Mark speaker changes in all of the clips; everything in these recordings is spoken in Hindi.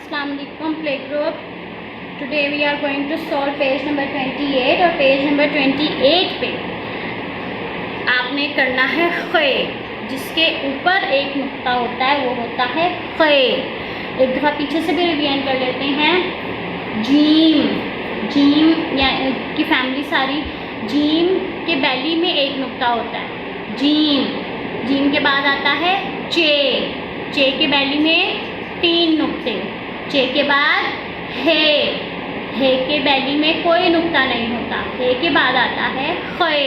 Speaker 1: अस्सलाम वालेकुम play group. Today we are going to solve page number 28 और पेज नंबर 28 पे आपने करना है खे, जिसके ऊपर एक नुक्ता होता है वो होता है खे। एक दफ़ा पीछे से भी रिवीजन कर लेते हैं। जीम, जीम या की फैमिली सारी, जीम के बैली में एक नुक्ता होता है जीम। जीम के बाद आता है चे, चे के बैली में 3 नुक्ते। चे के बाद हे के बैली में कोई नुक्ता नहीं होता। हे के बाद आता है खे,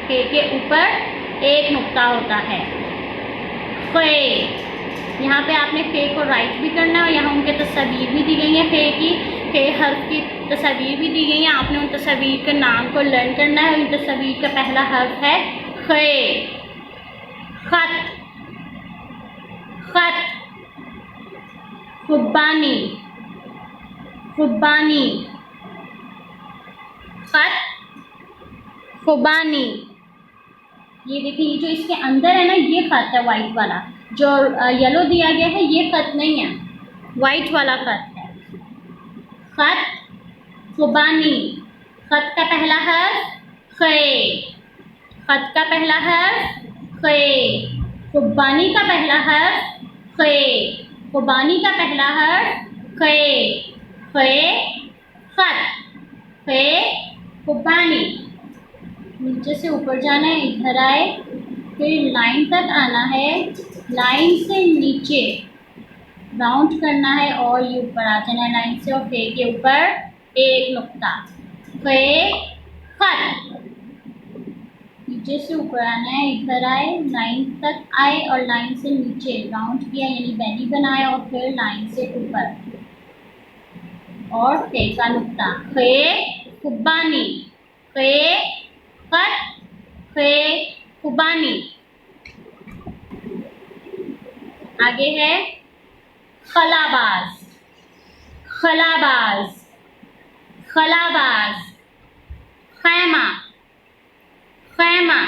Speaker 1: हे के ऊपर एक नुक्ता होता है खे। यहाँ पे आपने फे को राइट भी करना है और यहाँ उनके तस्वीर भी दी गई है फे की, फे हर्फ की तस्वीर भी दी गई है। आपने उन तस्वीर के नाम को लर्न करना है। उन तस्वीर का पहला हर्फ है खे। खत, खत, खुबानी, खुबानी, खत, खुबानी। ये देखिए, ये जो इसके अंदर है ना, ये खत है वाइट वाला। जो येलो दिया गया है ये खत नहीं है, वाइट वाला खत है। खत, खुबानी। खत का पहला हर्फ खे, खत का पहला हर्फ खे। खुबानी का पहला हर्फ खे, खुबानी का पहला हर्फ खे। खे, खत, खे, खुबानी। नीचे से ऊपर जाना है, इधर आए, फिर लाइन तक आना है। लाइन से नीचे राउंड करना है और ये ऊपर आ जाना है लाइन से, और फे के ऊपर एक नुक्ता। फे, खत। नीचे से ऊपर आना है, इधर आए, लाइन तक आए और लाइन से नीचे राउंड किया यानी बैली बनाया, और फिर लाइन से ऊपर और फे का नुक्ता। खे, खुबानी, खे, खत, खे, खुबानी। आगे है खलाबाज, खलाबाज, खलाबाज। खैमा, खैमा,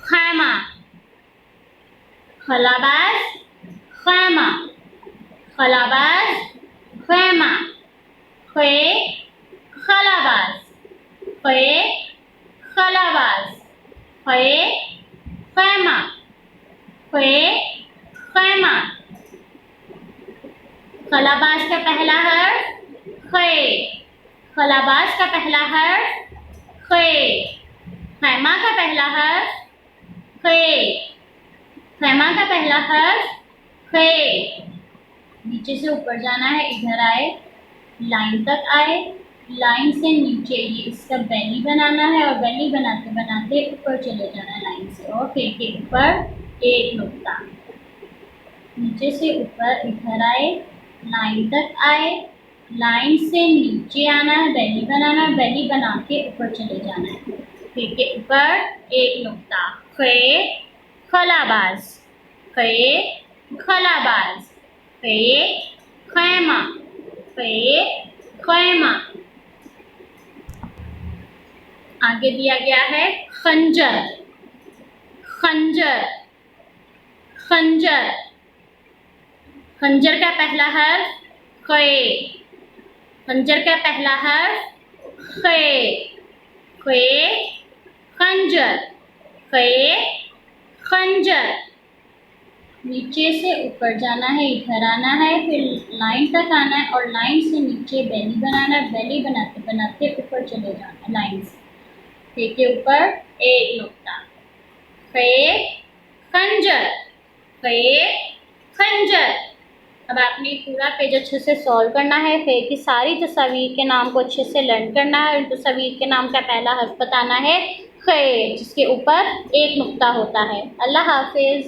Speaker 1: खैमा। खलाबाज, खैमा, खलाबाज, खैमा। खे, खलाबाज, खे, खलाबाज, खे, खैमा, खे, खैमा। खलाबाज का पहला हर्फ खे, खलाबाज का पहला हर्फ खे। खैमा का पहला हर्फ खे, खैमा का पहला हर्फ खे। नीचे से ऊपर जाना है, इधर आए, लाइन तक आए, लाइन से नीचे ये इसका बैली बनाना है और बैली बनाते बनाते ऊपर चले जाना है लाइन से, और फे के ऊपर एक नुक्ता। नीचे से ऊपर इधर आए, लाइन तक आए, लाइन से नीचे आना है, बैली बनाना है, बैली बना के ऊपर चले जाना है। फे के ऊपर एक नुक्ता। खे, खलाबाज, खे, खलाबाज, खे, खैमा, खे, खैमा। आगे दिया गया है खंजर, खंजर, खंजर। खंजर का पहला हर्फ खे, खंजर का पहला हर्फ खे। खे, खंजर, खे, खंजर। नीचे से ऊपर जाना है, इधर आना है, फिर लाइन तक आना है और लाइन से नीचे बैली बनाना है, बैली बनाते बनाते ऊपर चले जाना है लाइन से। फे के ऊपर एक नुक्ता। खे, खंजर, खे, खंजर। अब आपने पूरा पेज अच्छे से सॉल्व करना है। फे की सारी तस्वीर के नाम को अच्छे से लर्न करना है। उन तस्वीर के नाम का पहला हर्फ बताना है खे, जिसके ऊपर एक नुक्ता होता है। अल्लाह हाफिज़।